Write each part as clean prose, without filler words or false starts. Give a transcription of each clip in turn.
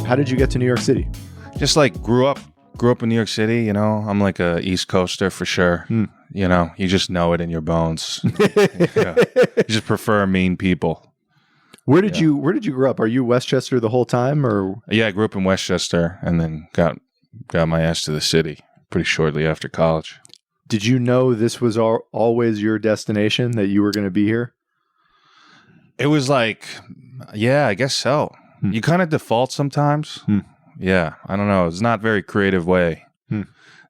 How did you get to New York City? Just like grew up in New York City, you know. I'm like a East Coaster for sure. You know, you just know it in your bones. Yeah. You just prefer mean people. Where did you grow up? Are you Westchester the whole time, or? Yeah, I grew up in Westchester and then got my ass to the city pretty shortly after college. Did you know this was always your destination, that you were going to be here? It was like, yeah, I guess so. You kind of default sometimes. Yeah, I don't know. It's not a very creative way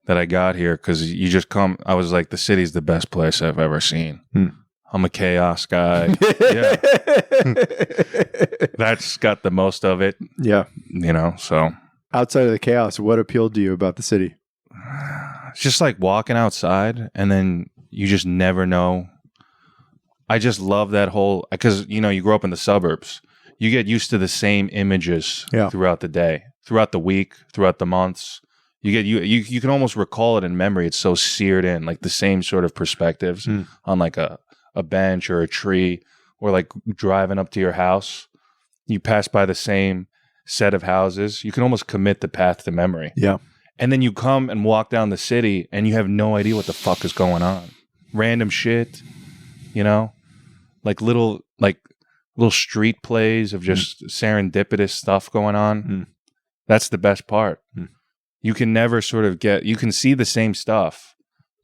that I got here, because you just come. I was like, the city's the best place I've ever seen. I'm a chaos guy. Yeah. That's got the most of it. Yeah. You know, so. Outside of the chaos, what appealed to you about the city? It's just like walking outside and then you just never know. I just love that whole, because, you know, you grow up in the suburbs. You get used to the same images throughout the day, throughout the week, throughout the months. You can almost recall it in memory. It's so seared in, like the same sort of perspectives on like a bench or a tree, or like driving up to your house. You pass by the same set of houses. You can almost commit the path to memory. Yeah. And then you come and walk down the city and you have no idea what the fuck is going on. Random shit, you know, like little street plays of just serendipitous stuff going on. That's the best part. You can never sort of you can see the same stuff,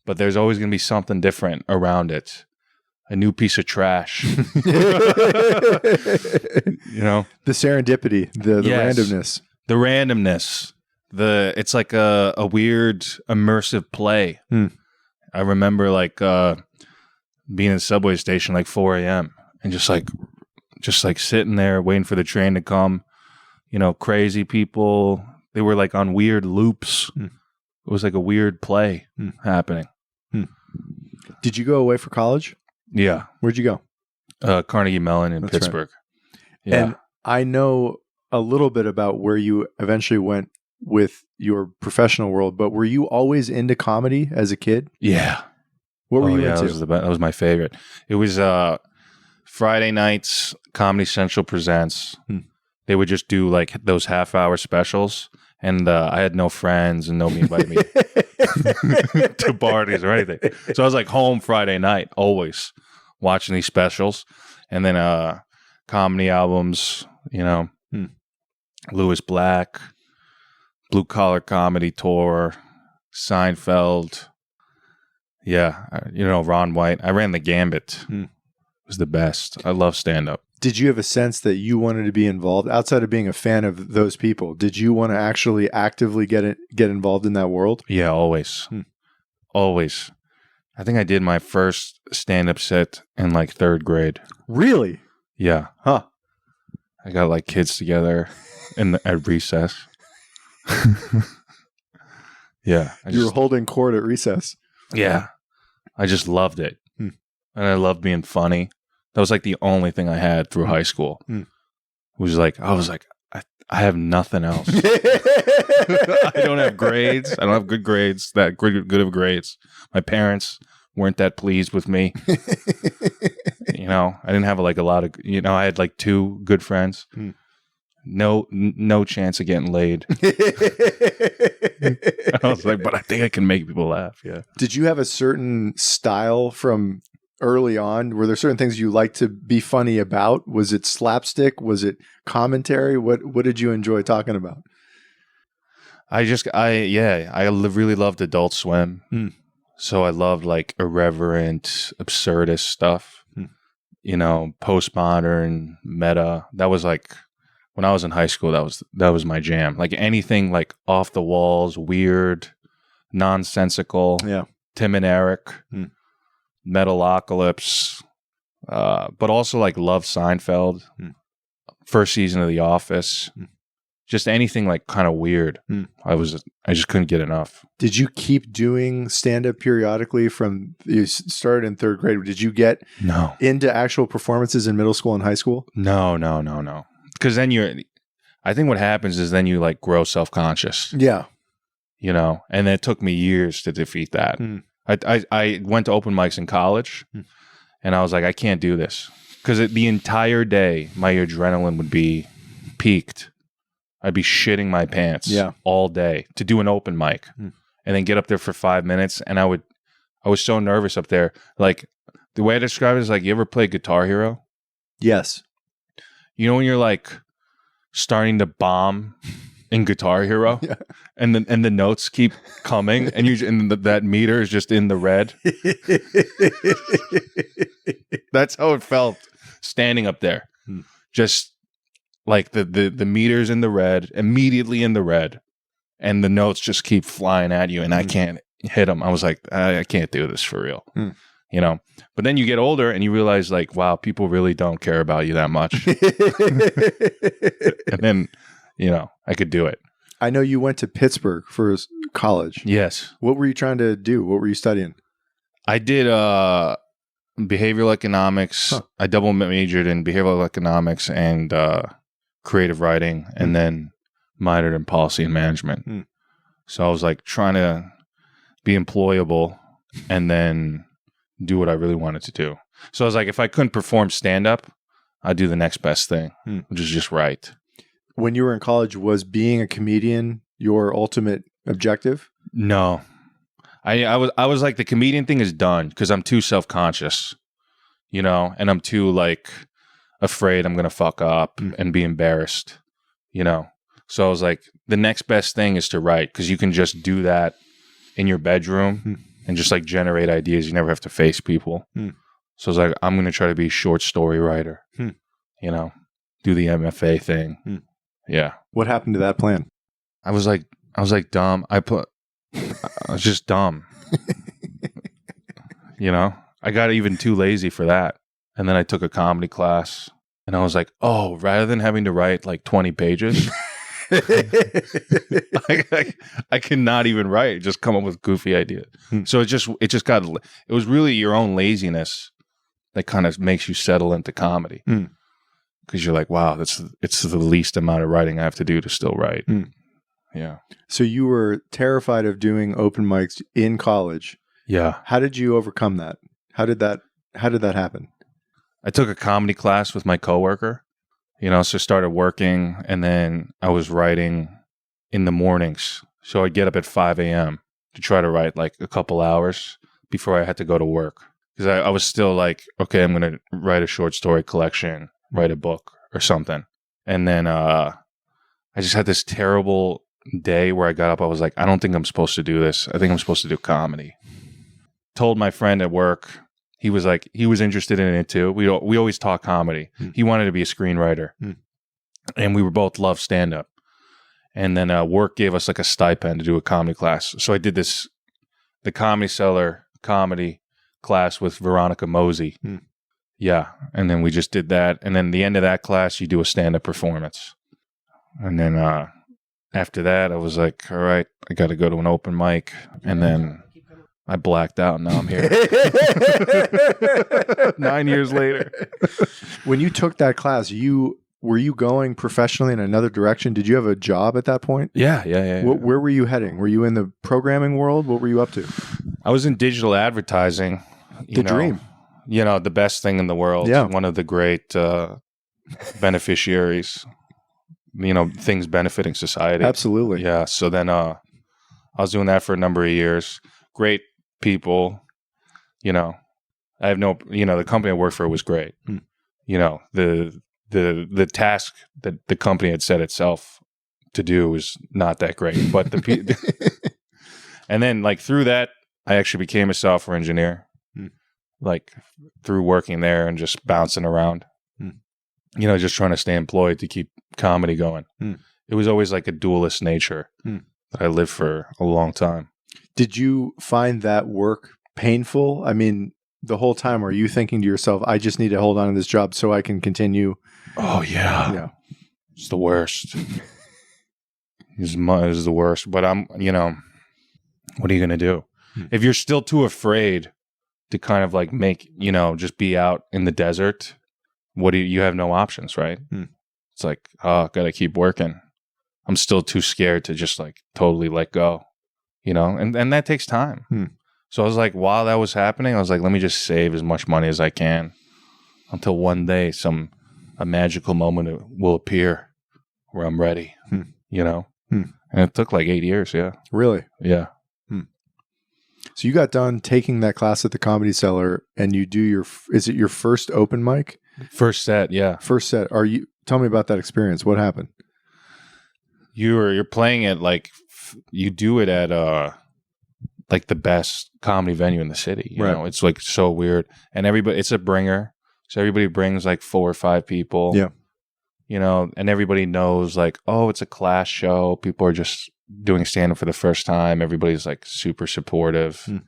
but there's always going to be something different around it. A new piece of trash. You know? The serendipity, the randomness. The randomness. It's like a weird immersive play. I remember like being in a subway station like 4 a.m. and just like sitting there waiting for the train to come. You know, crazy people. They were like on weird loops. It was like a weird play happening. Did you go away for college? Yeah. Where'd you go? Carnegie Mellon in Pittsburgh. Right. Yeah. And I know a little bit about where you eventually went with your professional world, but were you always into comedy as a kid? Yeah. What were you into? That was my favorite. It was Friday nights, Comedy Central presents. They would just do like those half-hour specials, and I had no friends and nobody invited me to parties or anything. So I was like home Friday night, always watching these specials, and then comedy albums, you know, Lewis Black, Blue Collar Comedy Tour, Seinfeld. Yeah, you know, Ron White. I ran the gambit. It was the best. I love stand-up. Did you have a sense that you wanted to be involved outside of being a fan of those people? Did you want to actually actively get involved in that world? Yeah, always. Always. I think I did my first stand-up set in like 3rd grade. Really? Yeah. Huh. I got like kids together at recess. Yeah. You were holding court at recess. Yeah. I just loved it. And I loved being funny. That was like the only thing I had through high school. I was like, I have nothing else. I don't have grades. I don't have good grades, that good of grades. My parents weren't that pleased with me. You know, I didn't have like a lot of, you know, I had like 2 good friends. No chance of getting laid. I was like, but I think I can make people laugh. Yeah. Did you have a certain style from early on? Were there certain things you liked to be funny about? Was it slapstick? Was it commentary? What did you enjoy talking about? I really loved Adult Swim. So I loved like irreverent, absurdist stuff. You know, postmodern, meta. That was like when I was in high school. That was my jam. Like anything like off the walls, weird, nonsensical. Yeah. Tim and Eric. Metalocalypse, but also like love Seinfeld, first season of The Office, just anything like kind of weird. I just couldn't get enough. Did you keep doing stand-up periodically you started in 3rd grade? Did you get into actual performances in middle school and high school? No. Because then I think what happens is then you like grow self-conscious. Yeah. You know, and it took me years to defeat that. I went to open mics in college, and I was like, I can't do this. Because the entire day, my adrenaline would be peaked. I'd be shitting my pants all day to do an open mic and then get up there for 5 minutes. And I was so nervous up there. Like the way I describe it is like, you ever play Guitar Hero? Yes. You know, when you're like starting to bomb in Guitar Hero and the notes keep coming and that meter is just in the red. That's how it felt standing up there. Just like the meter's in the red, immediately in the red, and the notes just keep flying at you and I can't hit them. I was like, I can't do this for real. You know, but then you get older and you realize like, wow, people really don't care about you that much. And then, you know, I could do it. I know you went to Pittsburgh for college. Yes. What were you trying to do? What were you studying? I did behavioral economics. Huh. I double majored in behavioral economics and creative writing, and then minored in policy and management. So I was like trying to be employable and then do what I really wanted to do. So I was like, if I couldn't perform stand-up, I'd do the next best thing, which is just write. When you were in college, was being a comedian your ultimate objective? No. I was like, the comedian thing is done because I'm too self-conscious, you know, and I'm too like afraid I'm going to fuck up and be embarrassed, you know. So I was like, the next best thing is to write because you can just do that in your bedroom and just like generate ideas. You never have to face people. So I was like, I'm going to try to be a short story writer, you know, do the MFA thing. Yeah. What happened to that plan? I was like dumb. I was just dumb. You know, I got even too lazy for that. And then I took a comedy class and I was like, oh, rather than having to write like 20 pages, I cannot even write, just come up with goofy ideas. So it was really your own laziness that kind of makes you settle into comedy. Because you're like, wow, it's the least amount of writing I have to do to still write. Yeah. So you were terrified of doing open mics in college. Yeah. How did you overcome that? How did that happen? I took a comedy class with my coworker, you know, so I started working and then I was writing in the mornings. So I'd get up at 5 a.m. to try to write like a couple hours before I had to go to work. Because I was still like, okay, I'm going to write a short story collection, write a book or something. And then I just had this terrible day where I got up. I was like, I don't think I'm supposed to do this. I think I'm supposed to do comedy. Told my friend at work. He was like, he was interested in it too. We always talk comedy. He wanted to be a screenwriter. And we were both love stand-up. And then work gave us like a stipend to do a comedy class. So I did the Comedy Cellar comedy class with Veronica Mosey. Yeah. And then we just did that. And then the end of that class, you do a stand-up performance. And then after that, I was like, all right, I got to go to an open mic. And then I blacked out and now I'm here. 9 years later. When you took that class, were you going professionally in another direction? Did you have a job at that point? Yeah. Where were you heading? Were you in the programming world? What were you up to? I was in digital advertising. The dream. You know, the best thing in the world. Yeah. One of the great beneficiaries. You know, things benefiting society. Absolutely. Yeah. So then I was doing that for a number of years. Great people. You know, I have no, you know, the company I worked for was great. You know, the task that the company had set itself to do was not that great. But and then like through that, I actually became a software engineer. Like through working there and just bouncing around. You know, just trying to stay employed to keep comedy going. It was always like a dualist nature that I lived for a long time. Did you find that work painful? I mean, the whole time, are you thinking to yourself, I just need to hold on to this job so I can continue? Oh, yeah. It's the worst. It's the worst. But I'm, you know, what are you going to do? If you're still too afraid to kind of like make, you know, just be out in the desert, you have no options, right? It's like, oh, gotta keep working. I'm still too scared to just like totally let go, you know, and that takes time. So I was like, while that was happening, I was like, let me just save as much money as I can until one day a magical moment will appear where I'm ready, you know? Hmm. And it took like 8 years. Yeah. Really? Yeah. So you got done taking that class at the Comedy Cellar, and you do is it your first open mic? First set. Yeah. First set. Tell me about that experience. What happened? You're playing it like you do it at like the best comedy venue in the city. You know, it's like so weird, and it's a bringer, so everybody brings like 4 or 5 people. Yeah, you know, and everybody knows like, oh, it's a class show. People are just doing stand up for the first time. Everybody's like super supportive. It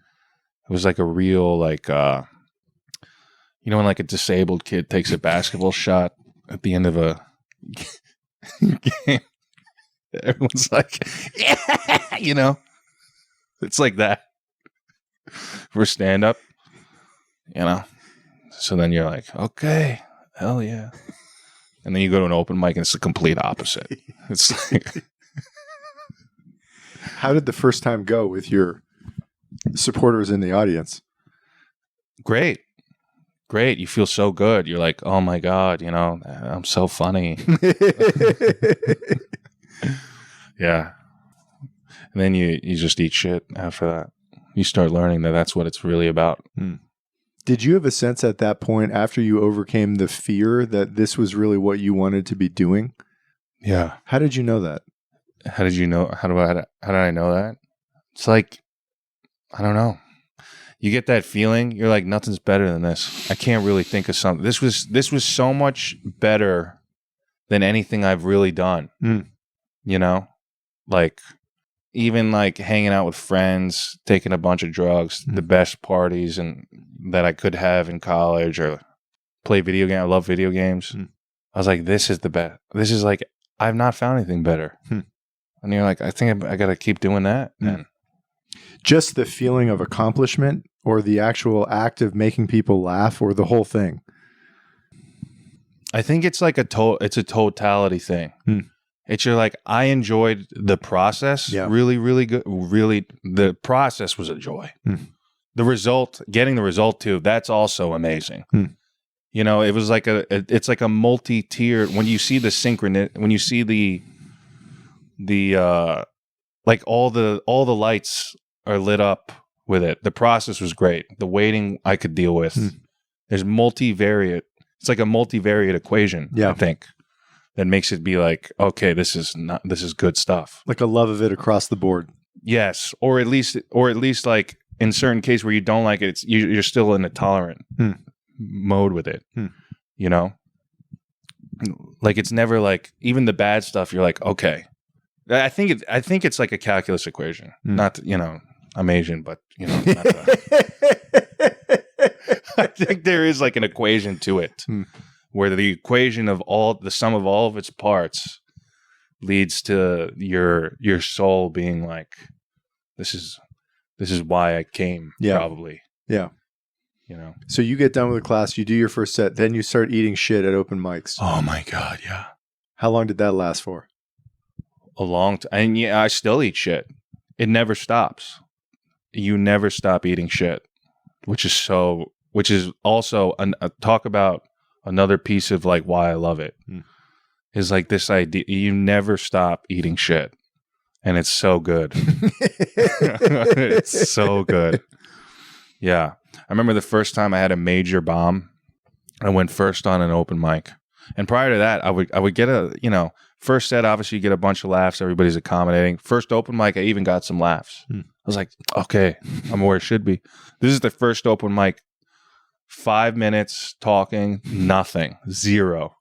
was like a real like, you know, when like a disabled kid takes a basketball shot at the end of a game. Everyone's like, yeah, you know, it's like that for stand up, you know. So then you're like, okay, hell yeah. And then you go to an open mic and it's the complete opposite. It's like, how did the first time go with your supporters in the audience? Great. You feel so good. You're like, oh my God, you know, I'm so funny. Yeah. And then you just eat shit after that. You start learning that that's what it's really about. Did you have a sense at that point, after you overcame the fear, that this was really what you wanted to be doing? Yeah. How did you know that? How did you know? How did I know that? It's like, I don't know. You get that feeling. You're like, nothing's better than this. I can't really think of something. This was so much better than anything I've really done. You know, like even like hanging out with friends, taking a bunch of drugs, the best parties and that I could have in college, or play video games. I love video games. I was like, this is the best. This is like, I've not found anything better. And you're like, I think I got to keep doing that. And just the feeling of accomplishment, or the actual act of making people laugh, or the whole thing? I think it's like it's a totality thing. It's like, I enjoyed the process. Really, really good. Really, the process was a joy. The result, getting the result too, that's also amazing. You know, it was like it's like a multi-tiered, when you see the synchronous, when you see the like all the lights are lit up with it. The process was great. The waiting I could deal with. There's multivariate. It's like a multivariate equation. I think that makes it be like, okay, this is good stuff. Like a love of it across the board. Yes, or at least like in certain cases where you don't like it, you're still in a tolerant mode with it. You know, like it's never like, even the bad stuff. You're like, okay. I think it's like a calculus equation. Not you know, I'm Asian, but you know, not I think there is like an equation to it, where the equation of the sum of all of its parts leads to your soul being like, this is why I came. Probably. Yeah. You know. So you get done with the class, you do your first set, then you start eating shit at open mics. Oh my God, yeah. How long did that last for? A long time. And yeah, I still eat shit. It never stops. You never stop eating shit, which is also talk about another piece of like why I love it. Is like this idea, you never stop eating shit, and it's so good. It's so good. Yeah. I remember the first time I had a major bomb. I went first on an open mic. And prior to that, I would get first set, obviously you get a bunch of laughs. Everybody's accommodating. First open mic, I even got some laughs. I was like, okay, I'm where it should be. This is the first open mic. 5 minutes talking, nothing, zero.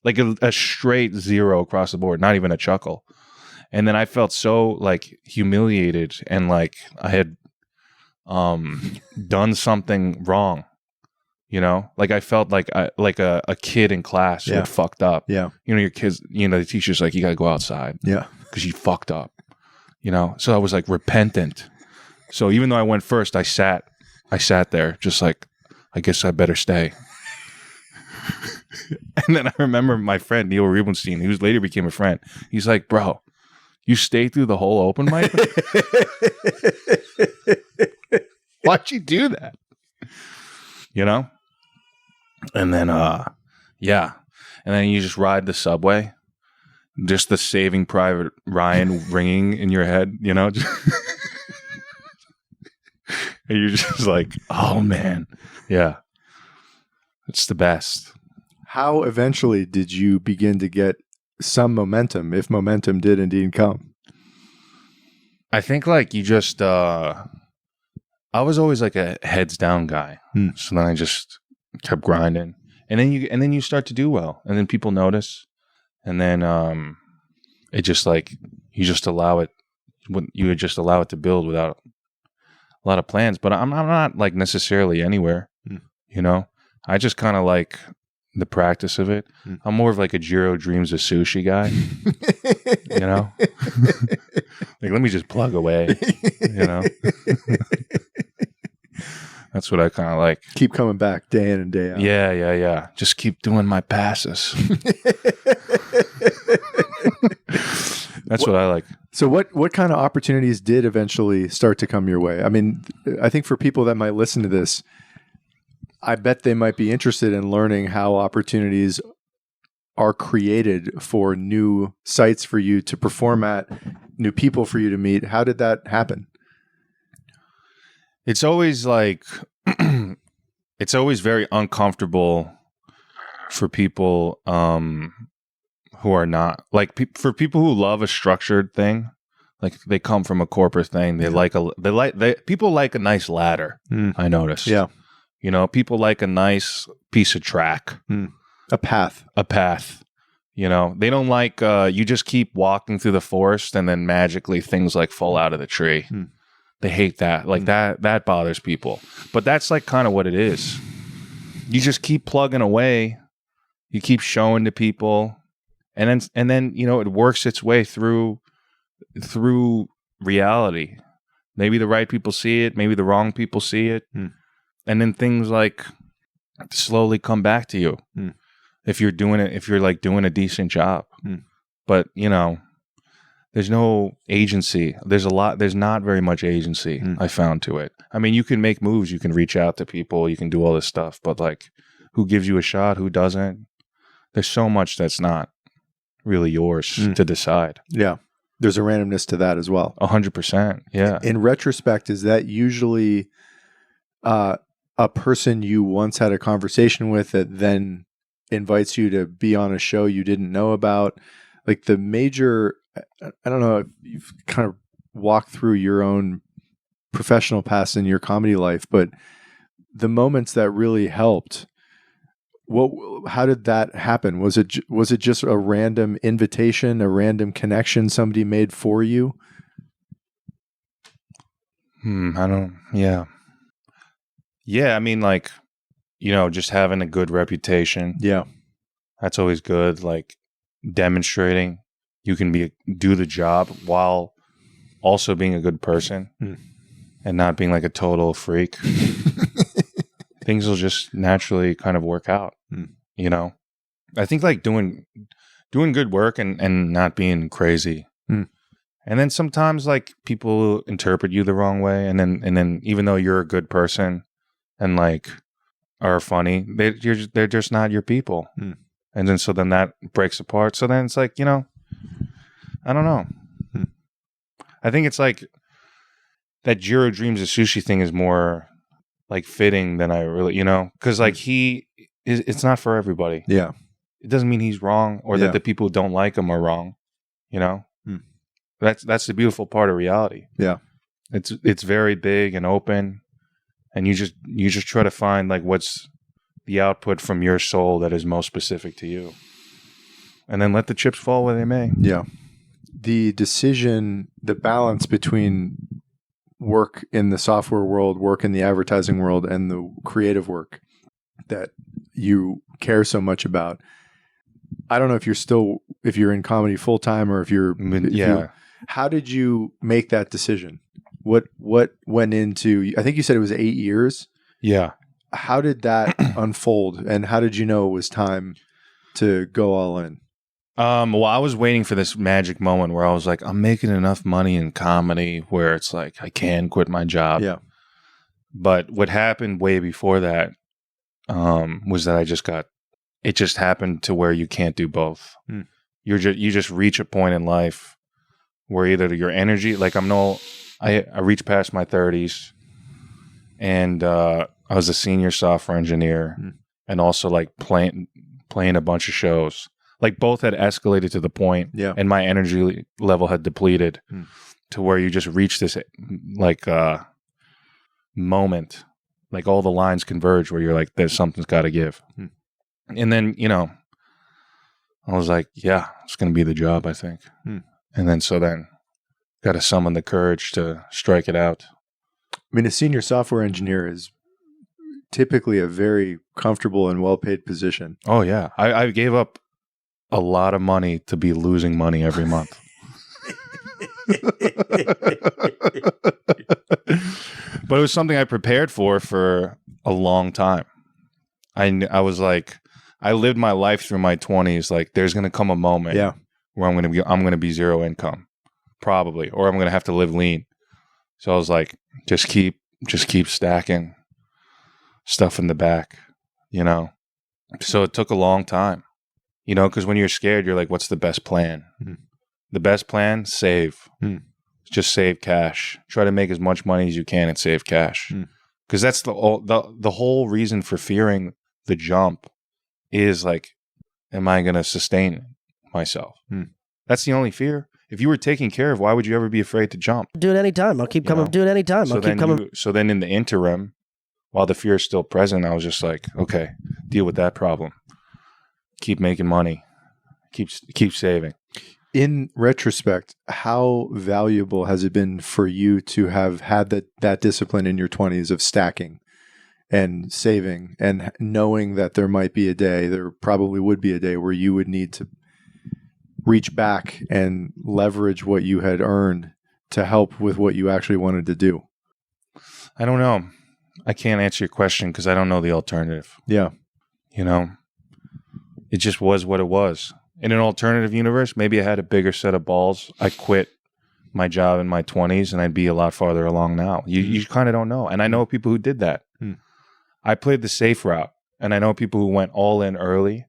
Like a straight zero across the board, not even a chuckle. And then I felt so like humiliated and like I had done something wrong. You know, like I felt like a kid in class who had fucked up. Yeah, you know, your kids. You know, the teacher's like, you got to go outside. Yeah, because you fucked up. You know, so I was like repentant. So even though I went first, I sat there just like, I guess I better stay. And then I remember my friend Neil Rubenstein, who later became a friend. He's like, bro, you stayed through the whole open mic? Why'd you do that? You know? And then, And then you just ride the subway. just the Saving Private Ryan ringing in your head, you know? And you're just like, oh man. Yeah. It's the best. How eventually did you begin to get some momentum, if momentum did indeed come? I think like you just, I was always like a heads down guy. So then I just kept grinding. And then you start to do well. And then people notice. And then it just like, you just allow it to build without a lot of plans. But I'm not like necessarily anywhere, you know? I just kind of like the practice of it. I'm more of like a Jiro Dreams of Sushi guy, you know? Like, let me just plug away, you know? That's what I kind of like. Keep coming back day in and day out. Yeah. Just keep doing my passes. That's what I like. So what kind of opportunities did eventually start to come your way? I mean, I think for people that might listen to this, I bet they might be interested in learning how opportunities are created for new sites for you to perform at, new people for you to meet. How did that happen? It's always like, it's always very uncomfortable for people who are not, like for people who love a structured thing, like they come from a corporate thing. People like a nice ladder. I noticed. Yeah. You know, people like a nice piece of track. A path. You know, they don't like, you just keep walking through the forest and then magically things like fall out of the tree. They hate that. Like that bothers people. But that's like kind of what it is. You just keep plugging away. You keep showing to people. And then, you know, it works its way through reality. Maybe the right people see it. Maybe the wrong people see it. And then things like slowly come back to you. If you're like doing a decent job. But, you know, there's no agency. There's not very much agency, I found, to it. I mean, you can make moves, you can reach out to people, you can do all this stuff, but like, who gives you a shot, who doesn't? There's so much that's not really yours to decide. Yeah. There's a randomness to that as well. 100%. Yeah. In retrospect, is that usually a person you once had a conversation with that then invites you to be on a show you didn't know about? Like the major, I don't know if you've kind of walked through your own professional past in your comedy life, but the moments that really helped, how did that happen? Was it just a random invitation, a random connection somebody made for you? Yeah. I mean, like, you know, just having a good reputation. Yeah. That's always good. Like demonstrating you can do the job while also being a good person and not being like a total freak. Things will just naturally kind of work out, you know? I think like doing good work and not being crazy. And then sometimes like people interpret you the wrong way. And then even though you're a good person and like are funny, they're just not your people. And then, so then that breaks apart. So then it's like, you know, I don't know. I think it's like that Jiro Dreams of Sushi thing is more like fitting than I really, you know, because like it's not for everybody. Yeah. It doesn't mean he's wrong or that the people who don't like him are wrong, you know? That's the beautiful part of reality. Yeah. It's very big and open, and you just try to find like what's the output from your soul that is most specific to you. And then let the chips fall where they may. Yeah. The balance between work in the software world, work in the advertising world, and the creative work that you care so much about. I don't know if you're in comedy full time or if you're, how did you make that decision? What went into, I think you said it was 8 years. Yeah. How did that unfold, and how did you know it was time to go all in? Well, I was waiting for this magic moment where I was like, I'm making enough money in comedy where it's like, I can quit my job. Yeah. But what happened way before that, was that it just happened to where you can't do both. you just reach a point in life where either your energy, like I reached past my 30s, and I was a senior software engineer, and also like playing a bunch of shows. Like both had escalated to the point, and my energy level had depleted to where you just reach this like moment, like all the lines converge where you're like, there's something's got to give. And then, I was like, yeah, it's going to be the job, I think. And then got to summon the courage to strike it out. I mean, a senior software engineer is typically a very comfortable and well-paid position. Oh, yeah. I gave up a lot of money to be losing money every month. But it was something I prepared for a long time. I was like, I lived my life through my 20s. Like, there's going to come a moment where I'm going to be zero income, probably, or I'm going to have to live lean. So I was like, just keep stacking stuff in the back, So it took a long time, because when you're scared, you're like, what's the best plan? The best plan, save. Just save cash. Try to make as much money as you can and save cash. Because that's the whole reason for fearing the jump is like, am I going to sustain myself? That's the only fear. If you were taken care of, why would you ever be afraid to jump? Do it anytime. I'll keep coming. Do it anytime. I'll keep coming. So then in the interim, while the fear is still present, I was just like, okay, deal with that problem. Keep making money. Keep saving. In retrospect, how valuable has it been for you to have had that discipline in your 20s of stacking and saving and knowing that there might be a day, there probably would be a day where you would need to reach back and leverage what you had earned to help with what you actually wanted to do? I don't know. I can't answer your question because I don't know the alternative. Yeah. It just was what it was. In an alternative universe, maybe I had a bigger set of balls. I quit my job in my 20s and I'd be a lot farther along now. You kind of don't know. And I know people who did that. I played the safe route, and I know people who went all in early,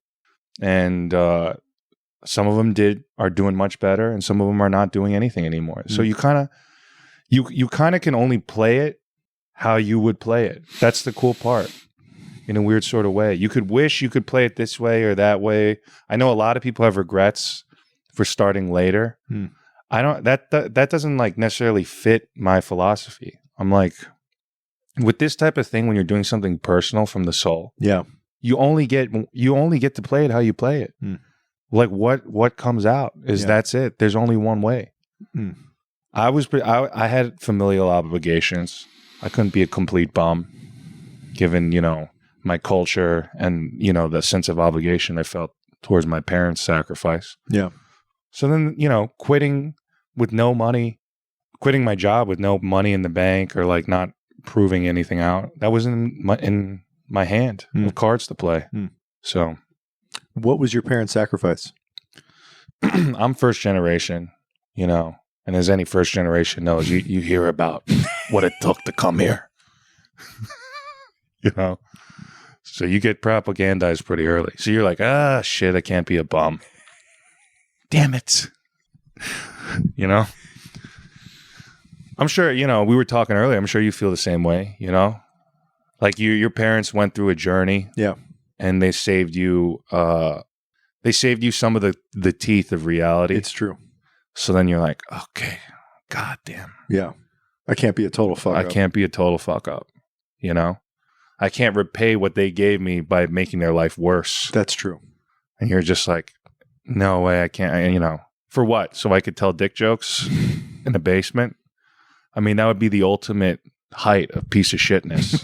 and some of them are doing much better, and some of them are not doing anything anymore. So you kind of can only play it how you would play it. That's the cool part. In a weird sort of way. You could wish you could play it this way or that way. I know a lot of people have regrets for starting later. I don't that doesn't like necessarily fit my philosophy. I'm like, with this type of thing, when you're doing something personal from the soul, you only get to play it how you play it. Like what comes out is that's it. There's only one way. I had familial obligations. I couldn't be a complete bum, given my culture and, the sense of obligation I felt towards my parents' sacrifice. Yeah. So then, quitting my job with no money in the bank or like not proving anything out, that was in my hand of cards to play. So. What was your parents' sacrifice? I'm first generation, and as any first generation knows, you hear about what it took to come here. So you get propagandized pretty early. So you're like, shit, I can't be a bum. Damn it. I'm sure, we were talking earlier. I'm sure you feel the same way, Like your parents went through a journey. Yeah. And they saved you some of the teeth of reality. It's true. So then you're like, okay, goddamn. Yeah. I can't be a total fuck up. I can't be a total fuck up, I can't repay what they gave me by making their life worse. That's true. And you're just like, no way, I can't, for what? So I could tell dick jokes in the basement? I mean, that would be the ultimate height of piece of shitness.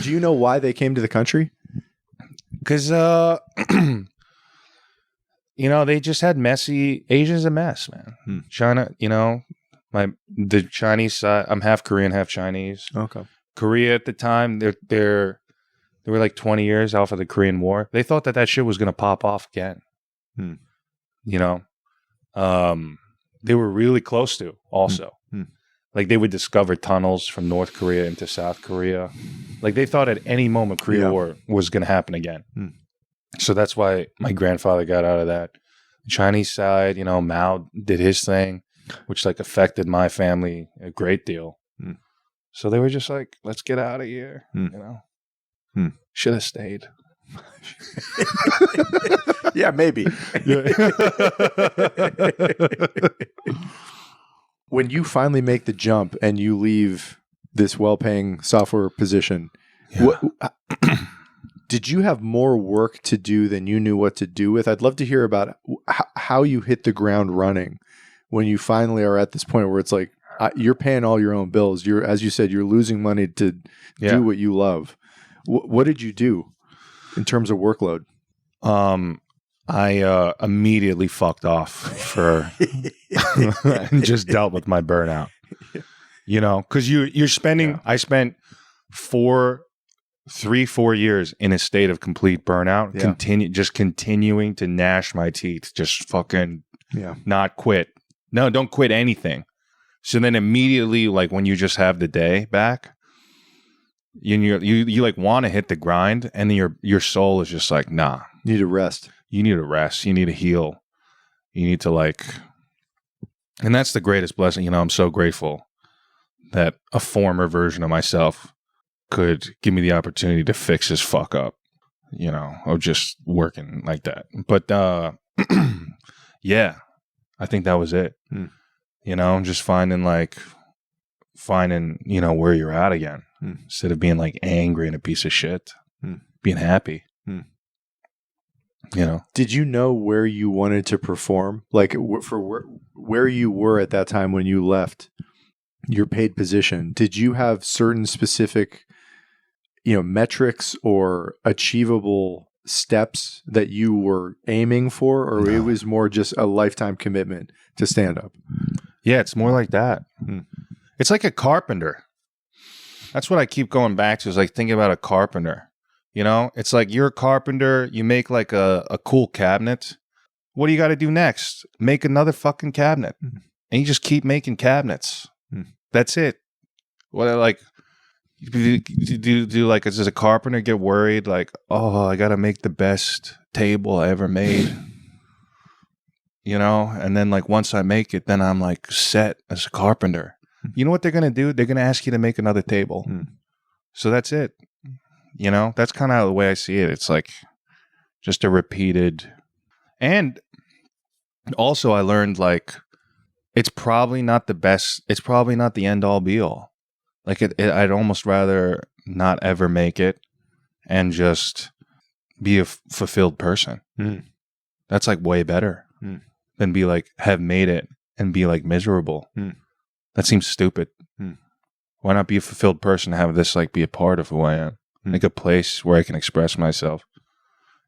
Do you know why they came to the country? Because, they just had messy, Asia's a mess, man. China, the Chinese side, I'm half Korean, half Chinese. Okay. Korea at the time, they were like 20 years off of the Korean War. They thought that shit was going to pop off again. They were really close to also. Like they would discover tunnels from North Korea into South Korea. Like they thought at any moment Korea War was going to happen again. So that's why my grandfather got out of that. The Chinese side, Mao did his thing, which like affected my family a great deal. So they were just like, let's get out of here. Should have stayed. Yeah, maybe. When you finally make the jump and you leave this well-paying software position, did you have more work to do than you knew what to do with? I'd love to hear about how you hit the ground running when you finally are at this point where it's like you're paying all your own bills. You're, as you said, you're losing money to do what you love. What did you do in terms of workload? I immediately fucked off and just dealt with my burnout. Because you're spending. I spent 4 years in a state of complete burnout. Continuing to gnash my teeth, just fucking not quit. No, don't quit anything. So then immediately, like when you just have the day back, you like want to hit the grind, and then your soul is just like, nah. You need to rest. You need to rest. You need to heal. You need to and that's the greatest blessing. I'm so grateful that a former version of myself could give me the opportunity to fix his fuck up, of just working like that. But, yeah, I think that was it. Just finding, where you're at again, instead of being like angry and a piece of shit, being happy. Did you know where you wanted to perform? Like for where you were at that time when you left your paid position, did you have certain specific, metrics or achievable steps that you were aiming for, or it was more just a lifetime commitment to stand up? Yeah, it's more like that. It's like a carpenter. That's what I keep going back to, is like thinking about a carpenter. It's like you're a carpenter, you make like a cool cabinet. What do you got to do next? Make another fucking cabinet. And you just keep making cabinets. That's it. What do like, as a carpenter get worried like, oh, I got to make the best table I ever made. And then like once I make it, then I'm like set as a carpenter. You know what they're going to do? They're going to ask you to make another table. So that's it. That's kind of the way I see it. It's like just a repeated. And also I learned like, it's probably not the best. It's probably not the end all be all. Like I'd almost rather not ever make it and just be a fulfilled person. That's like way better than be like, have made it and be like miserable. That seems stupid. Why not be a fulfilled person and have this like be a part of who I am? Like a place where I can express myself.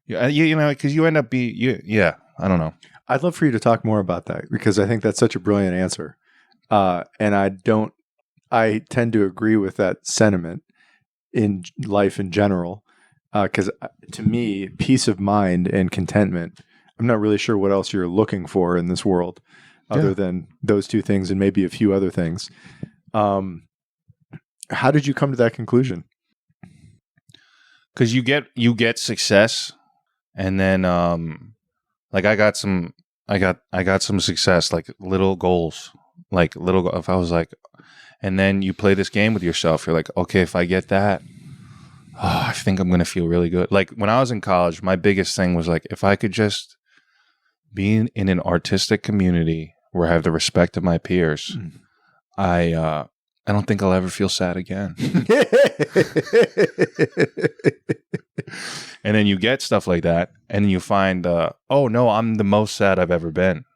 Because you end up I don't know. I'd love for you to talk more about that, because I think that's such a brilliant answer. And I tend to agree with that sentiment in life in general. Because to me, peace of mind and contentment, I'm not really sure what else you're looking for in this world other than those two things and maybe a few other things. How did you come to that conclusion? Because you get success, and then like I got some success, like little goals, if I was like, and then you play this game with yourself. You're like, okay, if I get that, I think I'm gonna feel really good. Like when I was in college, my biggest thing was like, if I could just be in an artistic community where I have the respect of my peers, I don't think I'll ever feel sad again. And then you get stuff like that, and you find, oh no, I'm the most sad I've ever been.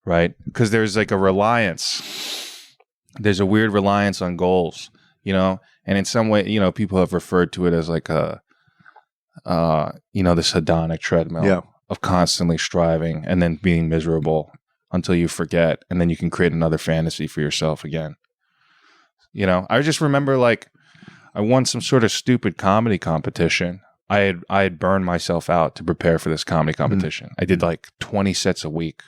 Right? Because there's like a reliance. There's a weird reliance on goals, and in some way, people have referred to it as like this hedonic treadmill of constantly striving and then being miserable until you forget, and then you can create another fantasy for yourself again. I just remember like I won some sort of stupid comedy competition. I had burned myself out to prepare for this comedy competition. I did like 20 sets a week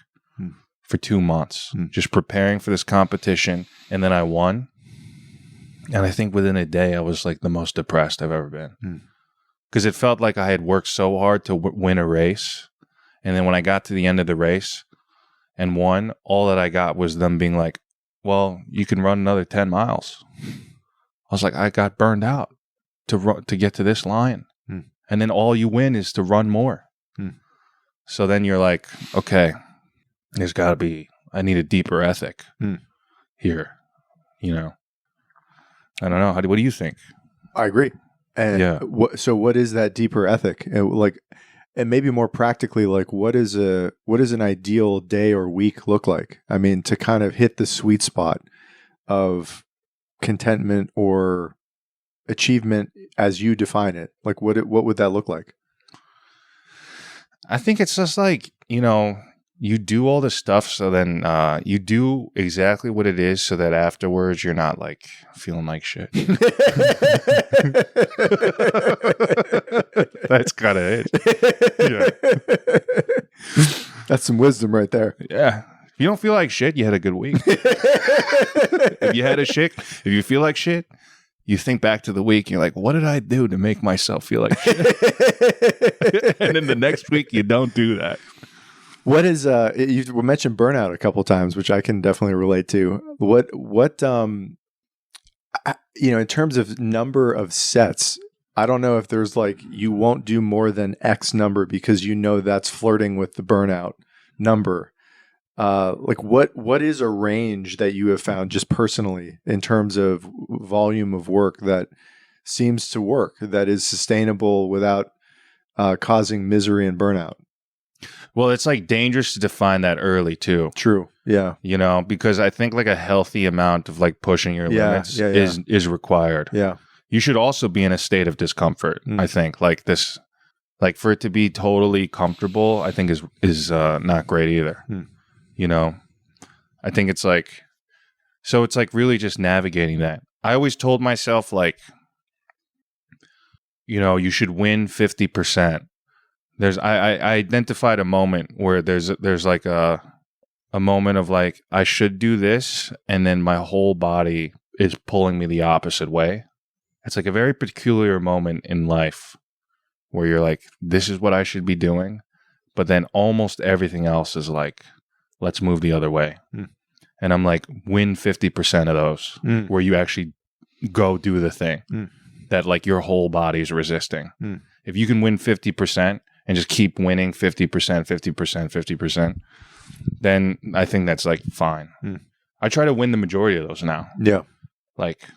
for 2 months, just preparing for this competition. And then I won. And I think within a day, I was like the most depressed I've ever been. because it felt like I had worked so hard to win a race. And then when I got to the end of the race and won, all that I got was them being like, well, you can run another 10 miles. I was like, I got burned out to get to this line. And then all you win is to run more. So then you're like, okay, there's got to be, I need a deeper ethic here. You know, I don't know. What do you think? I agree. And yeah. So what is that deeper ethic? And maybe more practically, like what does an ideal day or week look like? I mean, to kind of hit the sweet spot of contentment or achievement as you define it. Like what would that look like? I think it's just like, you know, you do all this stuff, so then you do exactly what it is so that afterwards you're not like feeling like shit. That's kind of it. Yeah. That's some wisdom right there. Yeah. If you don't feel like shit, you had a good week. If you feel like shit, you think back to the week and you're like, what did I do to make myself feel like shit? And then the next week you don't do that. What is you mentioned burnout a couple of times, which I can definitely relate to. What you know, in terms of number of sets, I don't know if there's like you won't do more than X number because you know that's flirting with the burnout number. Like what is a range that you have found just personally in terms of volume of work that seems to work, that is sustainable without causing misery and burnout? Well, it's like dangerous to define that early too. True. Yeah. You know, because I think like a healthy amount of like pushing your limits is required. Yeah. You should also be in a state of discomfort. I think like this, like for it to be totally comfortable, I think is not great either. You know, I think it's like, so it's like really just navigating that. I always told myself like, you know, you should win 50%. I identified a moment where there's like a moment of like, I should do this. And then my whole body is pulling me the opposite way. It's like a very peculiar moment in life where you're like, this is what I should be doing. But then almost everything else is like, let's move the other way. And I'm like, win 50% of those where you actually go do the thing that like your whole body's resisting. If you can win 50% and just keep winning 50%, 50%, 50%, then I think that's like fine. I try to win the majority of those now. Yeah. Like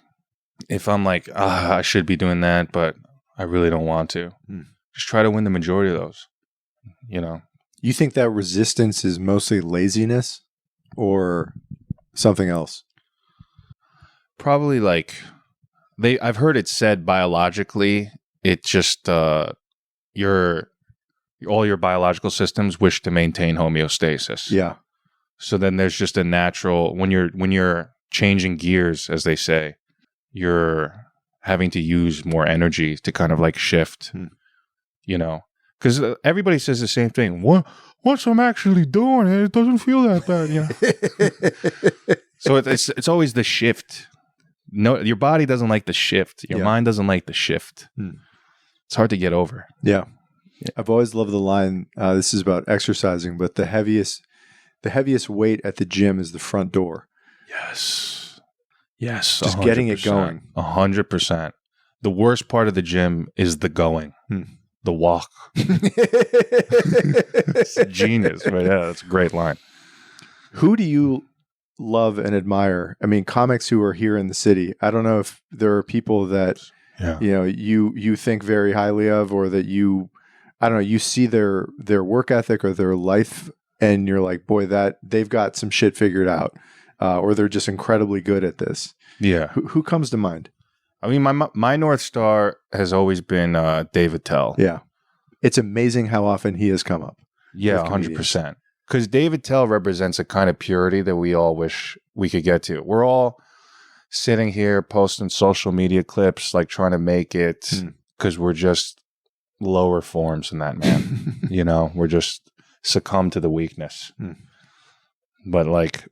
if I'm like, I should be doing that, but I really don't want to. Just try to win the majority of those, you know? You think that resistance is mostly laziness or something else? Probably like I've heard it said biologically, it just all your biological systems wish to maintain homeostasis. Yeah. So then there's just a natural when you're changing gears, as they say, you're having to use more energy to kind of like shift, you know. Because everybody says the same thing. Once I'm actually doing it, it doesn't feel that bad, you know. So it's always the shift. No, your body doesn't like the shift. Your mind doesn't like the shift. It's hard to get over. Yeah. I've always loved the line. This is about exercising, but the heaviest weight at the gym is the front door. Yes. Just 100%. Getting it going. 100%. The worst part of the gym is the going. The walk. It's a genius, but yeah, that's a great line. Who do you love and admire? I mean, comics who are here in the city. I don't know if there are people that you know you think very highly of, or that you see their work ethic or their life, and you're like, boy, that they've got some shit figured out, or they're just incredibly good at this. Yeah. Who comes to mind? I mean, my North Star has always been Dave Attell. Yeah. It's amazing how often he has come up. Yeah, 100%. Because Dave Attell represents a kind of purity that we all wish we could get to. We're all sitting here posting social media clips, like trying to make it because we're just lower forms than that man. You know, we're just succumb to the weakness. But like,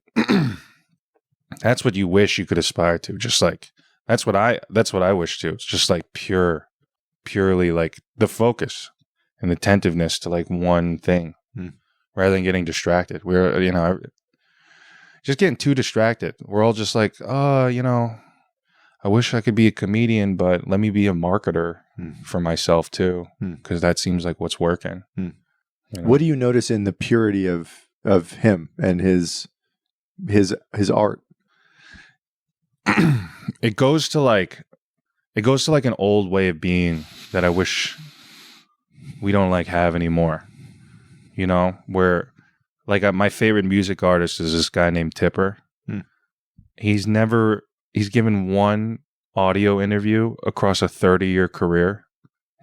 that's what you wish you could aspire to. Just like, that's what I wish to. It's just like pure purely like the focus and attentiveness to like one thing rather than getting distracted. We're, just getting too distracted. We're all just like, I wish I could be a comedian, but let me be a marketer for myself too, because that seems like what's working. What do you notice in the purity of him and his art? It goes to like an old way of being that I wish we don't like have anymore. Where like my favorite music artist is this guy named Tipper. He's given one audio interview across a 30-year career.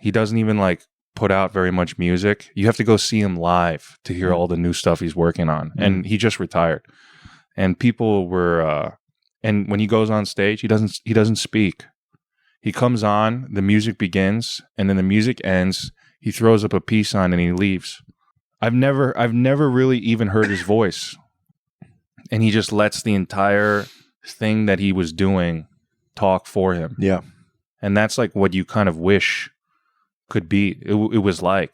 He doesn't even like put out very much music. You have to go see him live to hear all the new stuff he's working on. And he just retired. And people were and when he goes on stage, he doesn't speak. He comes on, the music begins, and then the music ends. He throws up a peace sign and he leaves. I've never really even heard his voice. And he just lets the entire thing that he was doing talk for him. Yeah. And that's like what you kind of wish could be. It was like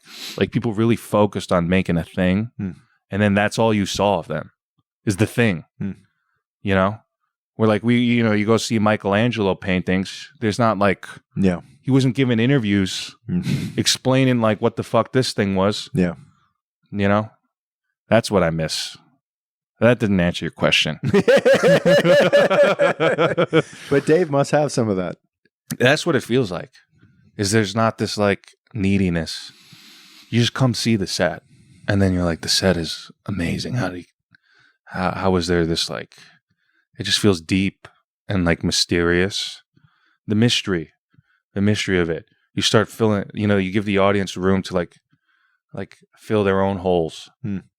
people really focused on making a thing. And then that's all you saw of them is the thing. Where like you go see Michelangelo paintings. There's not like, he wasn't giving interviews explaining like what the fuck this thing was. Yeah. That's what I miss. That didn't answer your question. But Dave must have some of that. That's what it feels like. Is there's not this like neediness. You just come see the set, and then you're like, the set is amazing. How is there this like? It just feels deep and like mysterious. The mystery of it. You start filling. You give the audience room to like fill their own holes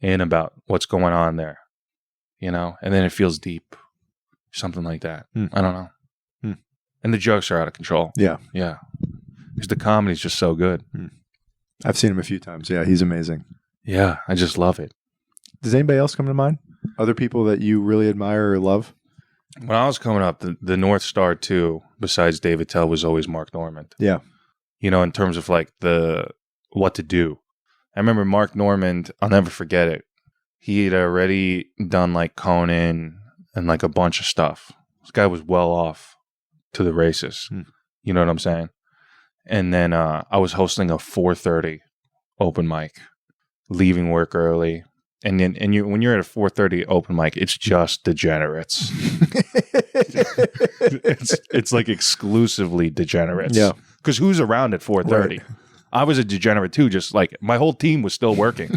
in about what's going on there. And then it feels deep. Something like that. I don't know. And the jokes are out of control. Yeah. Yeah. Because the comedy's just so good. I've seen him a few times. Yeah, he's amazing. Yeah, I just love it. Does anybody else come to mind? Other people that you really admire or love? When I was coming up, the North Star too, besides Dave Attell, was always Mark Normand. Yeah. In terms of like what to do. I remember Mark Normand, I'll never forget it. He had already done like Conan and like a bunch of stuff. This guy was well off to the races. You know what I'm saying? And then I was hosting a 4:30 open mic, leaving work early. And when you're at a 4:30 open mic, it's just degenerates. it's like exclusively degenerates. Yeah. Because who's around at 4:30? Right. I was a degenerate too, just like my whole team was still working.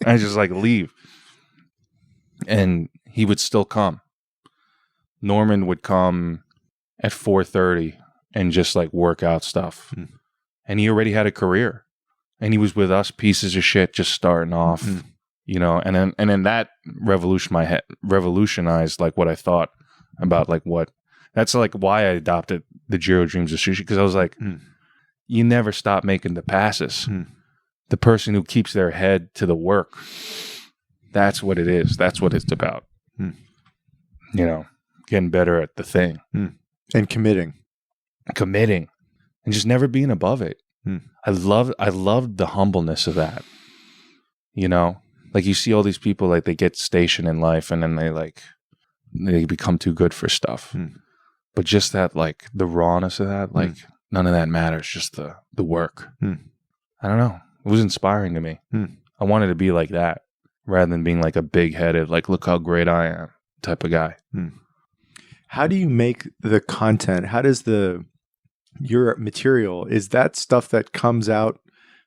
I just like leave. And he would still come. Norman would come at 4:30 and just like work out stuff. And he already had a career. And he was with us pieces of shit just starting off. And then that revolutionized like what I thought about like what that's like why I adopted the Jiro Dreams of Sushi, because I was like, you never stop making the passes. The person who keeps their head to the work. That's what it is. That's what it's about. Getting better at the thing. And committing. And just never being above it. I loved the humbleness of that. Like you see all these people like they get stationed in life and then they become too good for stuff. But just that like the rawness of that, like none of that matters, just the work. I don't know. It was inspiring to me. I wanted to be like that rather than being like a big-headed, like look how great I am type of guy. How do you make the content? How does your material, is that stuff that comes out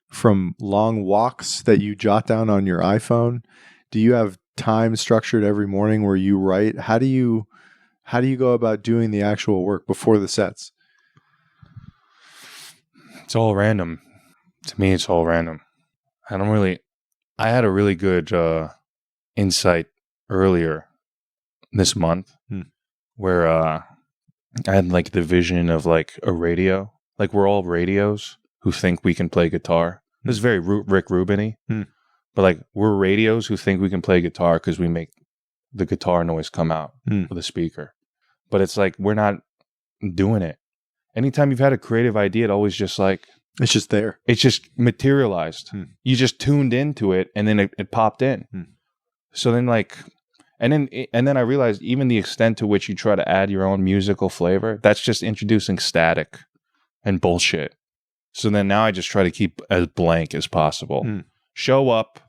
from long walks that you jot down on your iPhone? Do you have time structured every morning where you write? How do you go about doing the actual work before the sets? It's all random. To me, it's all random. I had a really good insight earlier this month where I had like the vision of like a radio. Like we're all radios who think we can play guitar. This is very Rick Rubin-y. But like we're radios who think we can play guitar because we make the guitar noise come out of the speaker. But it's like we're not doing it. anytime you've had a creative idea, it always just like, it's just there. it's just materialized. You just tuned into it and then it popped in. So then like, and then I realized even the extent to which you try to add your own musical flavor, that's just introducing static and bullshit. So then now I just try to keep as blank as possible. Show up.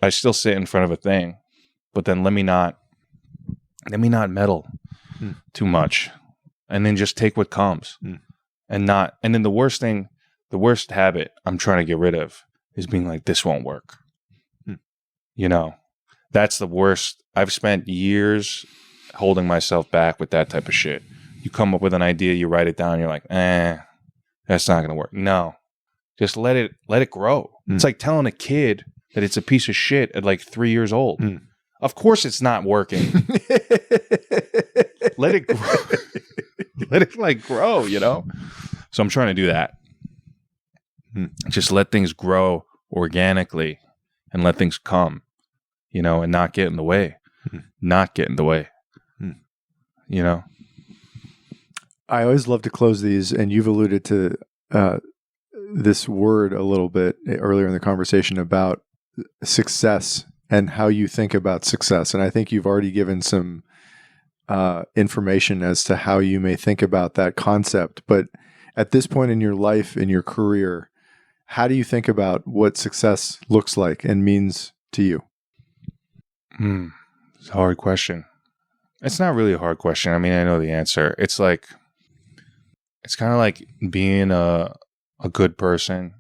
I still sit in front of a thing, but then let me not meddle too much, and then just take what comes, and then the worst habit I'm trying to get rid of is being like, this won't work. You know, that's the worst. I've spent years holding myself back with that type of shit. You come up with an idea, you write it down, you're like, that's not going to work. No, just let it grow. It's like telling a kid that it's a piece of shit at like 3 years old. Of course it's not working. Let it grow. Let it like grow, you know? So I'm trying to do that. Just let things grow organically and let things come, you know, and not get in the way. Not get in the way. You know? I always love to close these, and you've alluded to this word a little bit earlier in the conversation about success and how you think about success. And I think you've already given some information as to how you may think about that concept. But at this point in your life, in your career, how do you think about what success looks like and means to you? It's a hard question. It's not really a hard question. I mean, I know the answer. It's like, it's kind of like being a good person.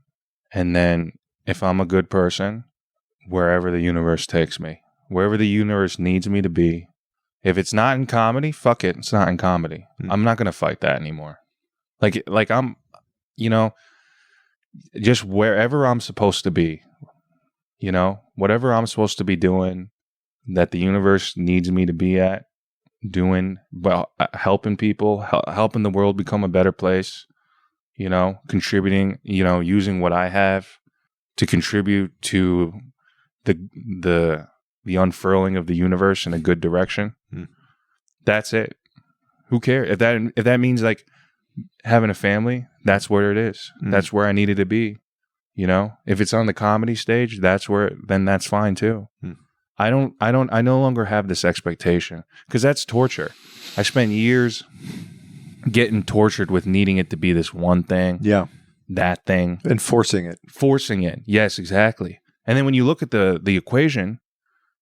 And then if I'm a good person, wherever the universe takes me, wherever the universe needs me to be, if it's not in comedy, fuck it. It's not in comedy. I'm not going to fight that anymore. Like I'm, you know, just wherever I'm supposed to be, you know, whatever I'm supposed to be doing that the universe needs me to be at, doing, well, helping people, helping the world become a better place, you know, contributing, you know, using what I have to contribute to the unfurling of the universe in a good direction. That's it. Who cares? If that means like having a family, that's where it is. That's where I needed to be. You know, if it's on the comedy stage, then that's fine too. I no longer have this expectation because that's torture. I spent years getting tortured with needing it to be this one thing. Yeah. That thing. And forcing it. Forcing it. Yes, exactly. And then when you look at the equation,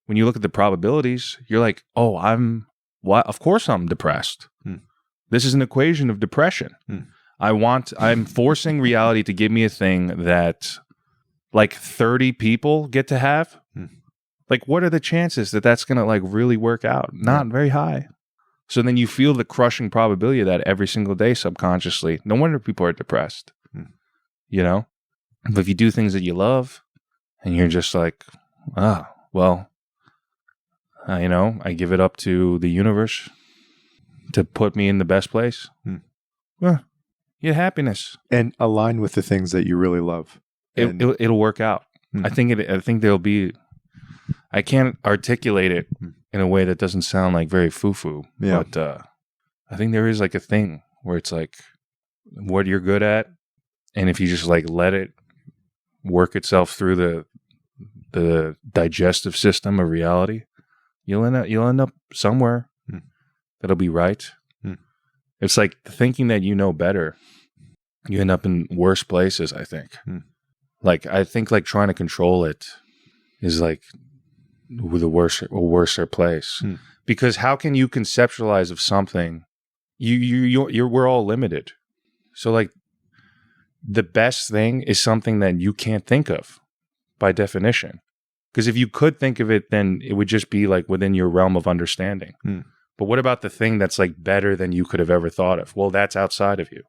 when you look at the probabilities, you're like, oh, of course I'm depressed. This is an equation of depression. I'm forcing reality to give me a thing that like 30 people get to have. Like, what are the chances that that's going to like really work out? Not very high. So then you feel the crushing probability of that every single day subconsciously. No wonder people are depressed, you know? But if you do things that you love and you're just like, well, you know, I give it up to the universe to put me in the best place. Well, you get happiness. And align with the things that you really love. It'll work out. I think there'll be, I can't articulate it in a way that doesn't sound like very foo-foo, but I think there is like a thing where it's like what you're good at, and if you just like let it work itself through the digestive system of reality, you'll end up somewhere that'll be right. It's like thinking that you know better, you end up in worse places, I think. Like I think like trying to control it is like with a worser place. Because how can you conceptualize of something? We're all limited. So like the best thing is something that you can't think of by definition. Because if you could think of it, then it would just be like within your realm of understanding. But what about the thing that's like better than you could have ever thought of? Well, that's outside of you.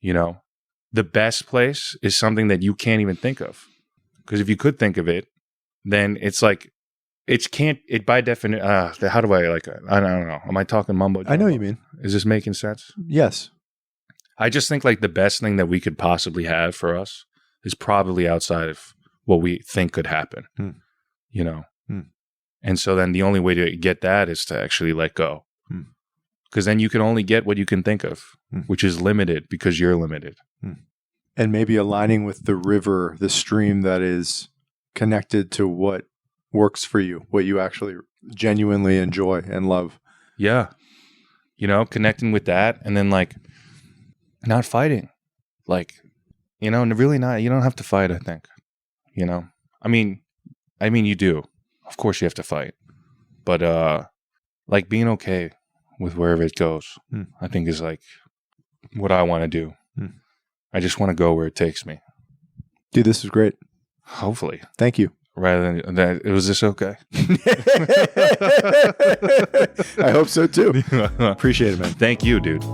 You know, the best place is something that you can't even think of. Because if you could think of it, then it's like, it by definition, how do I like, I don't know. Am I talking mumbo jumbo? I know what you mean. Is this making sense? Yes. I just think like the best thing that we could possibly have for us is probably outside of what we think could happen, you know? And so then the only way to get that is to actually let go. Because then you can only get what you can think of, which is limited because you're limited. And maybe aligning with the river, the stream that is connected to what works for you, what you actually genuinely enjoy and love. Yeah. You know, connecting with that, and then like not fighting. Like, you know, really not, you don't have to fight, I think. You know? I mean you do. Of course you have to fight. But like being okay with wherever it goes, I think is like what I want to do. I just want to go where it takes me. Dude, this is great. Hopefully. Thank you. Rather than that, was this okay? I hope so too. Appreciate it, man. Thank you, dude.